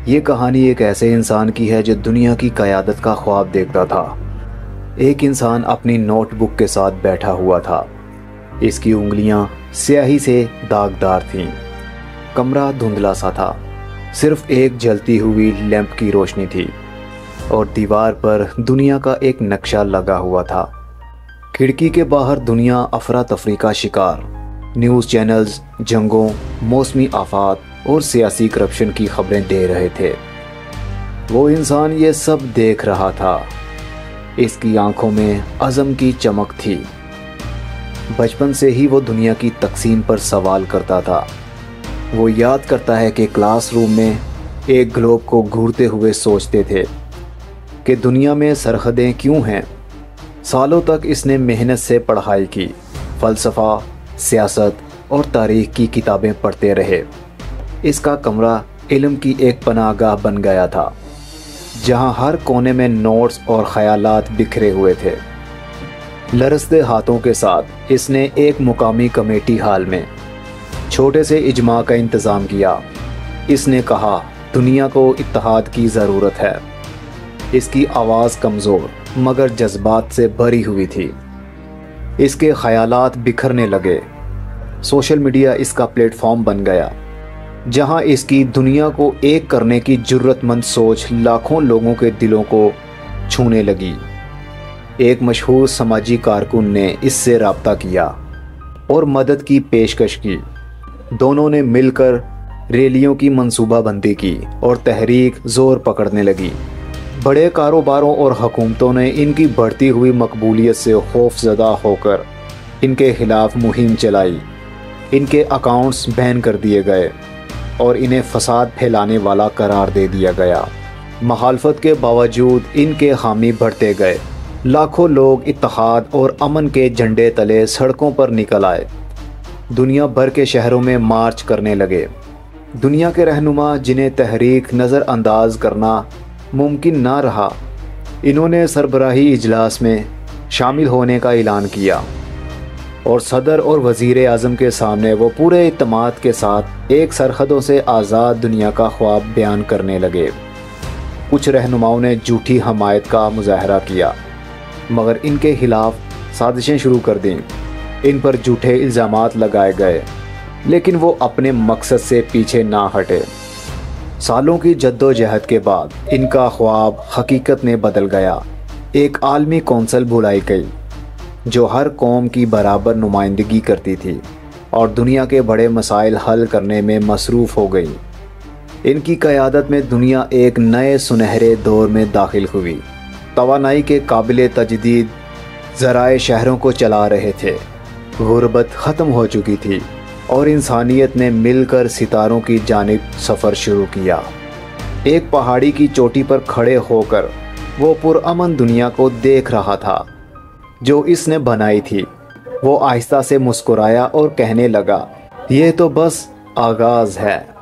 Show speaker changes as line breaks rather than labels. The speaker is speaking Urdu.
یہ کہانی ایک ایسے انسان کی ہے جو دنیا کی قیادت کا خواب دیکھتا تھا۔ ایک انسان اپنی نوٹ بک کے ساتھ بیٹھا ہوا تھا۔ اس کی انگلیاں سیاہی سے داغدار تھیں۔ کمرہ دھندلا سا تھا، صرف ایک جلتی ہوئی لیمپ کی روشنی تھی اور دیوار پر دنیا کا ایک نقشہ لگا ہوا تھا۔ کھڑکی کے باہر دنیا افراتفری کا شکار، نیوز چینلز جنگوں، موسمی آفات اور سیاسی کرپشن کی خبریں دے رہے تھے۔ وہ انسان یہ سب دیکھ رہا تھا۔ اس کی آنکھوں میں عزم کی چمک تھی۔ بچپن سے ہی وہ دنیا کی تقسیم پر سوال کرتا تھا۔ وہ یاد کرتا ہے کہ کلاس روم میں ایک گلوب کو گھورتے ہوئے سوچتے تھے کہ دنیا میں سرحدیں کیوں ہیں۔ سالوں تک اس نے محنت سے پڑھائی کی، فلسفہ، سیاست اور تاریخ کی کتابیں پڑھتے رہے۔ اس کا کمرہ علم کی ایک پناہ گاہ بن گیا تھا، جہاں ہر کونے میں نوٹس اور خیالات بکھرے ہوئے تھے۔ لرزتے ہاتھوں کے ساتھ اس نے ایک مقامی کمیٹی ہال میں چھوٹے سے اجماع کا انتظام کیا۔ اس نے کہا، دنیا کو اتحاد کی ضرورت ہے۔ اس کی آواز کمزور مگر جذبات سے بھری ہوئی تھی۔ اس کے خیالات بکھرنے لگے۔ سوشل میڈیا اس کا پلیٹ فارم بن گیا، جہاں اس کی دنیا کو ایک کرنے کی جرت مند سوچ لاکھوں لوگوں کے دلوں کو چھونے لگی۔ ایک مشہور سماجی کارکن نے اس سے رابطہ کیا اور مدد کی پیشکش کی۔ دونوں نے مل کر ریلیوں کی منصوبہ بندی کی اور تحریک زور پکڑنے لگی۔ بڑے کاروباروں اور حکومتوں نے ان کی بڑھتی ہوئی مقبولیت سے خوف زدہ ہو کر ان کے خلاف مہم چلائی۔ ان کے اکاؤنٹس بین کر دیے گئے اور انہیں فساد پھیلانے والا قرار دے دیا گیا۔ مخالفت کے باوجود ان کے حامی بڑھتے گئے۔ لاکھوں لوگ اتحاد اور امن کے جھنڈے تلے سڑکوں پر نکل آئے۔ دنیا بھر کے شہروں میں مارچ کرنے لگے۔ دنیا کے رہنما جنہیں تحریک نظر انداز کرنا ممکن نہ رہا، انہوں نے سربراہی اجلاس میں شامل ہونے کا اعلان کیا اور صدر اور وزیر اعظم کے سامنے وہ پورے اعتماد کے ساتھ ایک سرحدوں سے آزاد دنیا کا خواب بیان کرنے لگے۔ کچھ رہنماؤں نے جھوٹی حمایت کا مظاہرہ کیا، مگر ان کے خلاف سازشیں شروع کر دیں۔ ان پر جھوٹے الزامات لگائے گئے، لیکن وہ اپنے مقصد سے پیچھے نہ ہٹے۔ سالوں کی جد و جہد کے بعد ان کا خواب حقیقت میں بدل گیا۔ ایک عالمی کونسل بلائی گئی جو ہر قوم کی برابر نمائندگی کرتی تھی اور دنیا کے بڑے مسائل حل کرنے میں مصروف ہو گئی۔ ان کی قیادت میں دنیا ایک نئے سنہرے دور میں داخل ہوئی۔ توانائی کے قابل تجدید ذرائع شہروں کو چلا رہے تھے۔ غربت ختم ہو چکی تھی اور انسانیت نے مل کر ستاروں کی جانب سفر شروع کیا۔ ایک پہاڑی کی چوٹی پر کھڑے ہو کر وہ پرامن دنیا کو دیکھ رہا تھا جو اس نے بنائی تھی۔ وہ آہستہ سے مسکرایا اور کہنے لگا، یہ تو بس آغاز ہے۔